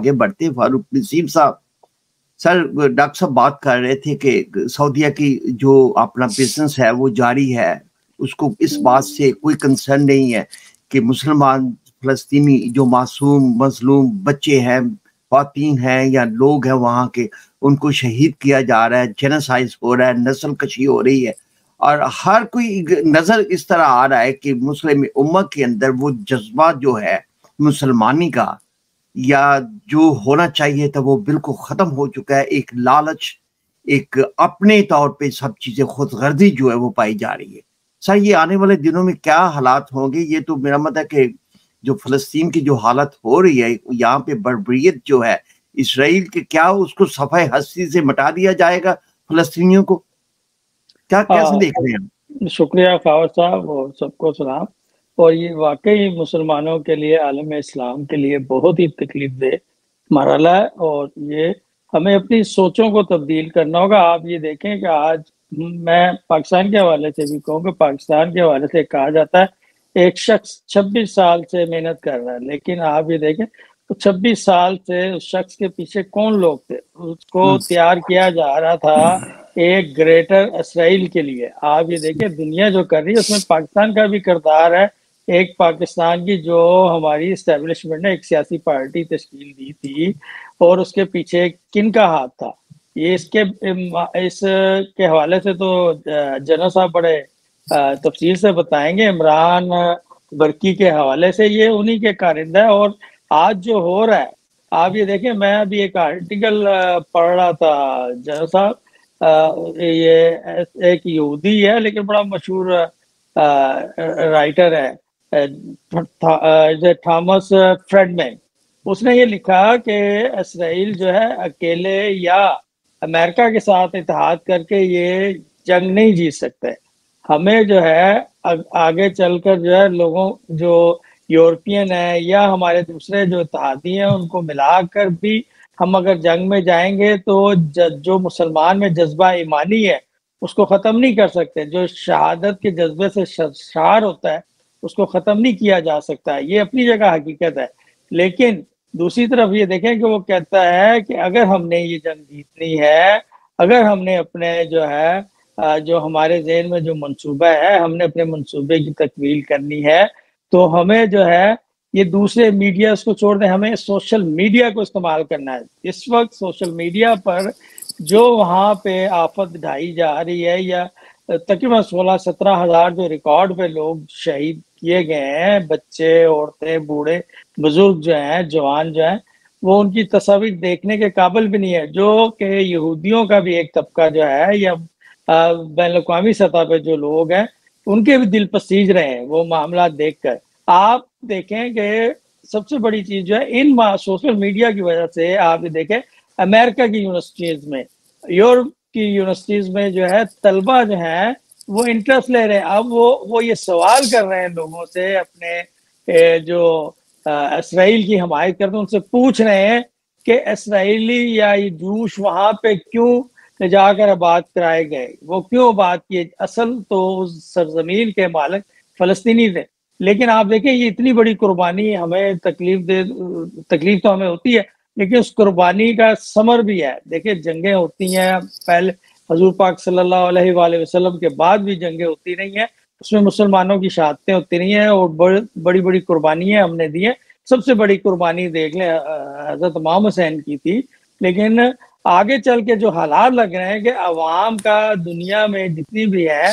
آگے بڑھتے فاروق نسیم صاحب. سر ڈاکٹر صاحب بات کر رہے تھے کہ سعودیہ کی جو اپنا بزنس ہے وہ جاری ہے, اس کو اس بات سے کوئی کنسرن نہیں ہے کہ مسلمان فلسطینی جو معصوم مظلوم بچے ہیں, خواتین ہیں یا لوگ ہیں وہاں کے, ان کو شہید کیا جا رہا ہے, جینوسائڈ ہو رہا ہے, نسل کشی ہو رہی ہے, اور ہر کوئی نظر اس طرح آ رہا ہے کہ مسلم امت کے اندر وہ جذبہ جو ہے مسلمانی کا یا جو ہونا چاہیے تھا وہ بالکل ختم ہو چکا ہے. ایک لالچ, ایک اپنے طور پہ سب چیزیں خود غرضی جو ہے وہ پائی جا رہی ہے. سر یہ آنے والے دنوں میں کیا حالات ہوں گے؟ یہ تو میرا مطلب ہے کہ جو فلسطین کی جو حالت ہو رہی ہے یہاں پہ بربریت جو ہے اسرائیل کے, کیا اس کو صفحہ ہستی سے مٹا دیا جائے گا فلسطینیوں کو؟ کیا کیسے دیکھ رہے ہیں؟ شکریہ خاور صاحب اور سب کو سلام. اور یہ واقعی مسلمانوں کے لیے, عالم اسلام کے لیے بہت ہی تکلیف دہ مرحلہ ہے, اور یہ ہمیں اپنی سوچوں کو تبدیل کرنا ہوگا. آپ یہ دیکھیں کہ آج میں پاکستان کے حوالے سے بھی کہوں کہ پاکستان کے حوالے سے کہا جاتا ہے ایک شخص 26 سال سے محنت کر رہا ہے, لیکن آپ یہ دیکھیں تو 26 سال سے اس شخص کے پیچھے کون لوگ تھے؟ اس کو تیار کیا جا رہا تھا ایک گریٹر اسرائیل کے لیے. آپ یہ دیکھیں دنیا جو کر رہی ہے اس میں پاکستان کا بھی کردار ہے. ایک پاکستان کی جو ہماری اسٹیبلشمنٹ نے ایک سیاسی پارٹی تشکیل دی تھی, اور اس کے پیچھے کن کا ہاتھ تھا, یہ اس کے حوالے سے تو جنرل صاحب بڑے تفصیل سے بتائیں گے. عمران برکی کے حوالے سے یہ انہی کے کارندہ ہے. اور آج جو ہو رہا ہے آپ یہ دیکھیں, میں ابھی ایک آرٹیکل پڑھ رہا تھا جنرل صاحب, یہ ایک یہودی ہے لیکن بڑا مشہور رائٹر ہے, تھامس فریڈمین. اس نے یہ لکھا کہ اسرائیل جو ہے اکیلے یا امریکہ کے ساتھ اتحاد کر کے یہ جنگ نہیں جیت سکتے. ہمیں جو ہے آگے چل کر جو ہے لوگوں جو یورپین ہیں یا ہمارے دوسرے جو اتحادی ہیں ان کو ملا کر بھی ہم اگر جنگ میں جائیں گے تو جو مسلمان میں جذبہ ایمانی ہے اس کو ختم نہیں کر سکتے. جو شہادت کے جذبے سے شعار ہوتا ہے اس کو ختم نہیں کیا جا سکتا ہے. یہ اپنی جگہ حقیقت ہے. لیکن دوسری طرف یہ دیکھیں کہ وہ کہتا ہے کہ اگر ہم نے یہ جنگ جیتنی ہے, اگر ہم نے اپنے جو ہے جو ہمارے ذہن میں جو منصوبہ ہے ہم نے اپنے منصوبے کی تکمیل کرنی ہے, تو ہمیں جو ہے یہ دوسرے میڈیا اس کو چھوڑ دیں, ہمیں سوشل میڈیا کو استعمال کرنا ہے. اس وقت سوشل میڈیا پر جو وہاں پہ آفت ڈھائی جا رہی ہے, یا تقریباً 16-17 ہزار جو ریکارڈ پہ لوگ شہید کیے گئے ہیں, بچے, عورتیں, بوڑھے, بزرگ جو ہیں, جوان جو ہیں, وہ ان کی تصاویر دیکھنے کے قابل بھی نہیں ہے. جو کہ یہودیوں کا بھی ایک طبقہ جو ہے یا بین الاقوامی سطح پہ جو لوگ ہیں ان کے بھی دل پسیج رہے ہیں وہ معاملات دیکھ کر. آپ دیکھیں کہ سب سے بڑی چیز جو ہے ان سوشل میڈیا کی وجہ سے, آپ دیکھیں امریکہ کی یونیورسٹیز میں, یورپ کی یونیورسٹیز میں جو ہے طلبہ جو ہیں وہ انٹرسٹ لے رہے ہیں. اب وہ یہ سوال کر رہے ہیں لوگوں سے, اپنے جو اسرائیل کی حمایت کرتے ہیں ان سے پوچھ رہے ہیں کہ اسرائیلی یا یہ جوش وہاں پہ کیوں جا کر آباد کرائے گئے, وہ کیوں آباد کیے؟ اصل تو اس سرزمین کے مالک فلسطینی تھے. لیکن آپ دیکھیں یہ اتنی بڑی قربانی, ہمیں تکلیف تو ہمیں ہوتی ہے, لیکن اس قربانی کا ثمر بھی ہے. دیکھیں جنگیں ہوتی ہیں, پہلے حضور پاک صلی اللہ علیہ وآلہ وسلم کے بعد بھی جنگیں ہوتی رہی ہیں, اس میں مسلمانوں کی شہادتیں ہوتی رہی ہیں اور بڑی بڑی قربانیاں ہم نے دی ہیں. سب سے بڑی قربانی دیکھ لیں حضرت امام حسین کی تھی. لیکن آگے چل کے جو حالات لگ رہے ہیں کہ عوام کا دنیا میں جتنی بھی ہے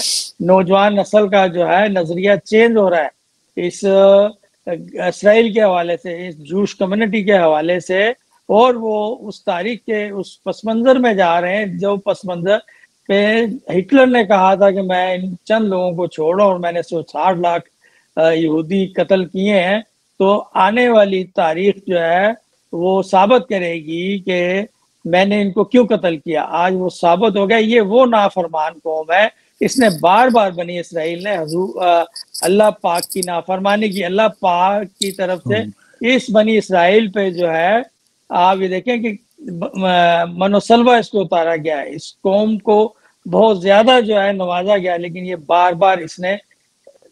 نوجوان نسل کا جو ہے نظریہ چینج ہو رہا ہے اس اسرائیل کے حوالے سے, اس جوش کمیونٹی کے حوالے سے, اور وہ اس تاریخ کے اس پس منظر میں جا رہے ہیں جو پس منظر پہ ہٹلر نے کہا تھا کہ میں ان چند لوگوں کو چھوڑا اور میں نے 160 لاکھ یہودی قتل کیے ہیں. تو آنے والی تاریخ جو ہے وہ ثابت کرے گی کہ میں نے ان کو کیوں قتل کیا. آج وہ ثابت ہو گیا. یہ وہ نافرمان قوم ہے, اس نے بار بار بنی اسرائیل نے حضور اللہ پاک کی نافرمانی کی. اللہ پاک کی طرف سے اس بنی اسرائیل پہ جو ہے آپ یہ دیکھیں کہ منوسلوہ اس کو اتارا گیا ہے, اس قوم کو بہت زیادہ جو ہے نوازا گیا, لیکن یہ بار بار اس نے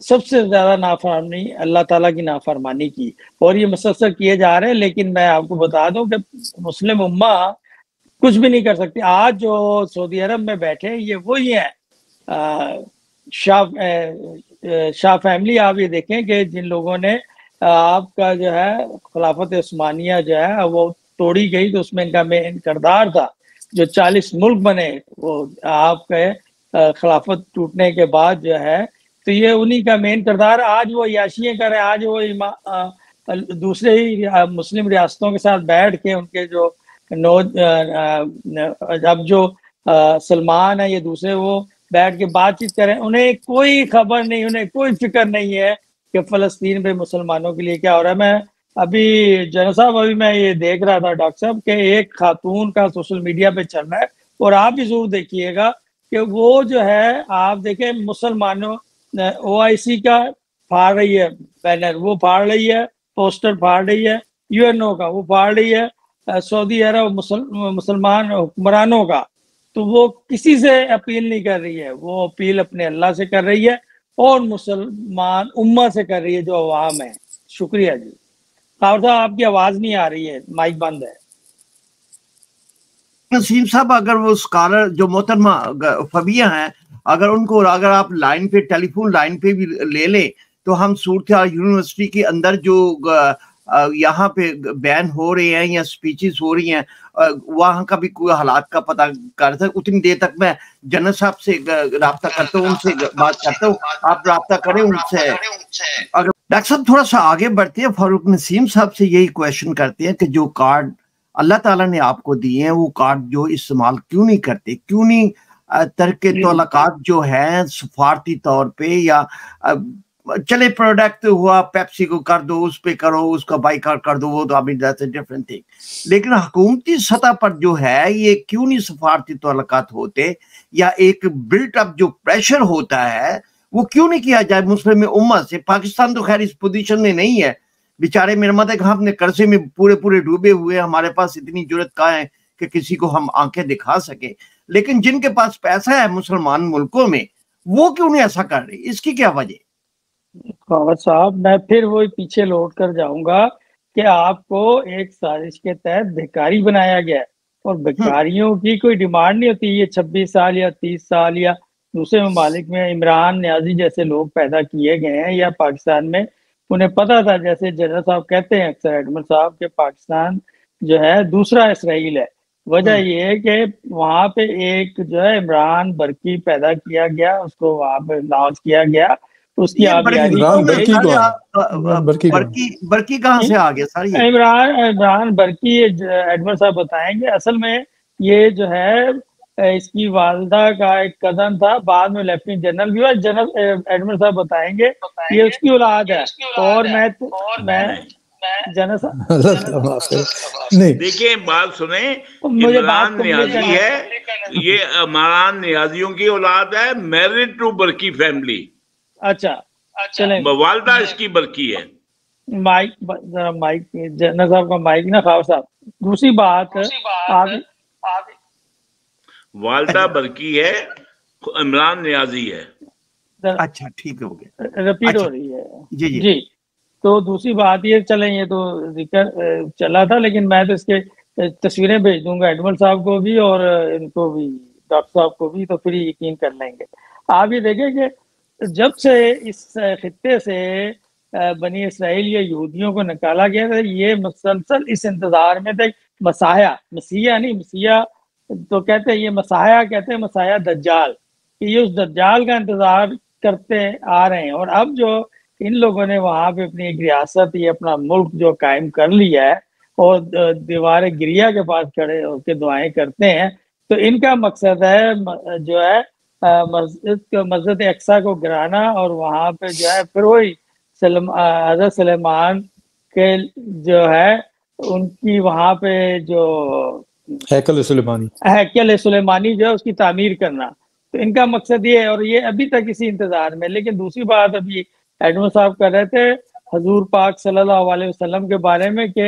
سب سے زیادہ نافرمانی اللہ تعالیٰ کی نافرمانی کی، اور یہ مسلسل کیے جا رہے ہیں. لیکن میں آپ کو بتا دوں کہ مسلم امہ کچھ بھی نہیں کر سکتی. آج جو سعودی عرب میں بیٹھے یہ وہی ہیں شاہ فیملی. آپ یہ دیکھیں کہ جن لوگوں نے آپ کا جو ہے خلافت عثمانیہ جو ہے وہ توڑی گئی، تو اس میں ان کا مین کردار تھا. جو 40 ملک بنے وہ آپ کے خلافت ٹوٹنے کے بعد جو ہے، تو یہ انہی کا مین کردار. آج وہ عیاشیاں کر رہے ہیں، آج وہ دوسرے ہی مسلم ریاستوں کے ساتھ بیٹھ کے ان کے جو اب جو سلمان ہے یہ دوسرے، وہ بیٹھ کے بات چیت کریں. انہیں کوئی خبر نہیں، انہیں کوئی فکر نہیں ہے کہ فلسطین پہ مسلمانوں کے لیے کیا ہو رہا ہے. میں ابھی جنرل صاحب ابھی میں یہ دیکھ رہا تھا ڈاکٹر صاحب کہ ایک خاتون کا سوشل میڈیا پہ چل رہا ہے، اور آپ بھی ضرور دیکھیے گا کہ وہ جو ہے آپ دیکھیں مسلمانوں OIC کا پھاڑ رہی ہے بینر، وہ پھاڑ رہی ہے پوسٹر، پھاڑ رہی ہے UNO کا، وہ پھاڑ رہی ہے سعودی عرب مسلمان حکمرانوں کا. تو وہ کسی سے اپیل نہیں کر رہی ہے، وہ اپیل اپنے اللہ سے کر رہی ہے اور مسلمان امہ سے کر رہی ہے جو عوام ہے. شکریہ جی. خاور صاحب آپ کی آواز نہیں آ رہی ہے، مائک بند ہے. نسیم صاحب، اگر وہ اسکالر جو محترمہ فبیہ ہیں، اگر آپ لائن پہ ٹیلی فون لائن پہ بھی لے لیں، تو ہم صورتحال یونیورسٹی کے اندر جو یہاں پہ بین ہو رہے ہیں یا سپیچز ہو رہی ہیں، وہاں کا بھی کوئی حالات کا پتہ کر سکتے. اتنی دیر تک میں جنرل صاحب سے رابطہ کرتا ہوں، ان سے بات کرتا ہوں، آپ رابطہ کریں ان سے. اگر ڈاکٹر صاحب تھوڑا سا آگے بڑھتے ہیں، فاروق نسیم صاحب سے یہی کویشچن کرتے ہیں کہ جو کارڈ اللہ تعالیٰ نے آپ کو دیے ہیں، وہ کارڈ جو استعمال کیوں نہیں کرتے، کیوں نہیں ترک تعلقات جو ہیں سفارتی طور پہ، یا چلے پروڈکٹ ہوا پیپسی کو کر دو، اس پہ کرو، اس کا بائیکاٹ کر دو، وہ تو ڈفرنٹ تھنگ. لیکن حکومتی سطح پر جو ہے یہ کیوں نہیں سفارتی تعلقات ہوتے، یا ایک بلٹ اپ جو پریشر ہوتا ہے وہ کیوں نہیں کیا جائے مسلم امہ سے؟ پاکستان تو خیر اس پوزیشن میں نہیں ہے، بیچارے میرا مت ہے کہ ہم اپنے قرضے میں پورے ڈوبے ہوئے، ہمارے پاس اتنی جرت کہاں ہے کہ کسی کو ہم آنکھیں دکھا سکے. لیکن جن کے پاس پیسہ ہے مسلمان ملکوں میں، وہ کیوں نہیں ایسا کر رہے؟ اس کی کیا وجہ؟ خاور صاحب میں پھر وہی پیچھے لوٹ کر جاؤں گا کہ آپ کو ایک سازش کے تحت بھکاری بنایا گیا ہے، اور بھکاریوں کی کوئی ڈیمانڈ نہیں ہوتی. یہ 26 سال یا 30 سال یا دوسرے ممالک میں عمران نیازی جیسے لوگ پیدا کیے گئے ہیں، یا پاکستان میں انہیں پتا تھا، جیسے جنرل صاحب کہتے ہیں اکثر ایڈمن صاحب کہ پاکستان جو ہے دوسرا اسرائیل ہے. وجہ یہ ہے کہ وہاں پہ ایک جو ہے عمران برکی پیدا کیا گیا، اس کو وہاں پہ لانچ کیا گیا، اس کی برکی کہاں سے آ گیا سر؟ عمران برکی ایڈمن صاحب بتائیں گے. اصل میں یہ جو ہے اس کی والدہ کا ایک کزن تھا، بعد میں لیفٹیننٹ جنرل بھی ہوا. جنرل ایڈمن صاحب بتائیں گے یہ اس کی اولاد ہے. اور میں جنرل صاحب دیکھیں بات سنیں، عمران نیازی ہے، یہ عمران نیازیوں کی اولاد ہے، میرڈ ٹو برکی فیملی. اچھا چلیں، والدہ اس کی برکی ہے. مائک ذرا مائک جنرل صاحب کا مائک نا خاور صاحب. دوسری بات والدہ برکی ہے، عمران نیازی ہے. اچھا ٹھیک ہو گیا، رپیٹ ہو رہی ہے جی. تو دوسری بات یہ، چلیں یہ تو ذکر چلا تھا، لیکن میں تو اس کے تصویریں بھیج دوں گا ایڈمن صاحب کو بھی اور ان کو بھی، ڈاکٹر صاحب کو بھی، تو پھر یقین کر لیں گے. آپ یہ دیکھیں کہ جب سے اس خطے سے بنی اسرائیل یا یہودیوں کو نکالا گیا تھا، یہ مسلسل اس انتظار میں تھے. مسیح نہیں، مسیح تو کہتے ہیں، یہ مسیح کہتے ہیں، مسیح دجال، کہ یہ اس دجال کا انتظار کرتے آ رہے ہیں. اور اب جو ان لوگوں نے وہاں پہ اپنی ایک ریاست، یہ اپنا ملک جو قائم کر لیا ہے، اور دیوار گریا کے پاس کھڑے ہو کے دعائیں کرتے ہیں، تو ان کا مقصد ہے جو ہے مسجد اقصی کو گرانا، اور وہاں پہ جو ہے پھر وہی حضرت سلیمان کے جو ہے ان کی وہاں پہ جو ہیکل سلیمانی جو ہے اس کی تعمیر کرنا. تو ان کا مقصد یہ ہے، اور یہ ابھی تک اسی انتظار میں. لیکن دوسری بات ابھی ایڈمن صاحب کر رہے تھے حضور پاک صلی اللہ علیہ وسلم کے بارے میں کہ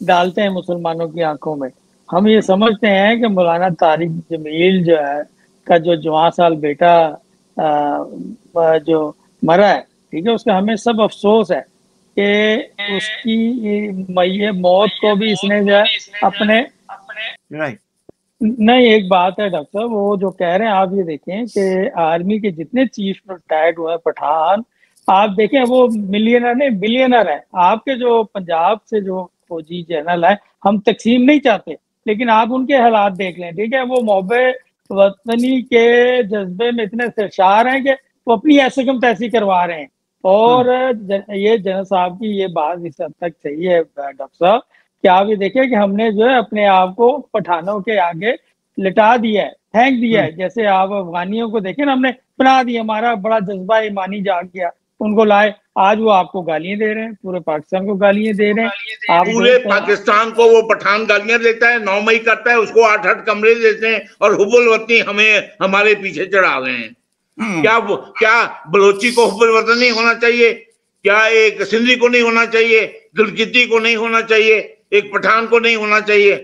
ڈالتے ہیں مسلمانوں کی آنکھوں میں. ہم یہ سمجھتے ہیں کہ مولانا طارق جمیل جو ہے کا جو جوان سال بیٹا جو مرا ہے، ٹھیک ہے، اس کا ہمیں سب افسوس ہے کہ اس کی موت کو بھی اس نے جو ہے اپنے نہیں. ایک بات ہے ڈاکٹر صاحب، وہ جو کہہ رہے ہیں آپ یہ دیکھیں کہ آرمی کے جتنے چیف ریٹائرڈ ہوئے پٹھان، آپ دیکھیں وہ ملینر نہیں بلینر ہے. آپ کے جو پنجاب سے جو فوجی جنرل ہے، ہم تقسیم نہیں چاہتے، لیکن آپ ان کے حالات دیکھ لیں، ٹھیک ہے، وہ محب وطنی کے جذبے میں اتنے سرشار ہیں کہ وہ اپنی ایسے کم تیسی کروا رہے ہیں. اور یہ جنرل صاحب کی یہ بات اس حد تک صحیح ہے ڈاکٹر صاحب کہ آپ یہ دیکھیں کہ ہم نے جو ہے اپنے آپ کو پٹھانوں کے آگے لٹا دیا ہے، پھینک دیا ہے. جیسے آپ افغانیوں کو دیکھیں نا، ہم نے بنا دیا، ہمارا بڑا جذبہ ایمانی جاگ گیا، ان کو لائے. آج وہ آپ کو گالیاں دے رہے ہیں، پورے پاکستان کو گالیاں دے رہے ہیں. پورے پاکستان کو وہ پٹھان گالیاں دیتا ہے، 9 مئی کرتا ہے، اس کو 8 کمرے دیتے ہیں، اور حب الوطنی ہمارے پیچھے چڑھا رہے ہیں. کیا بلوچی کو حب الوطن نہیں ہونا چاہیے؟ کیا ایک سندھی کو نہیں ہونا چاہیے؟ گلگتی کو نہیں ہونا چاہیے؟ ایک پٹھان کو نہیں ہونا چاہیے؟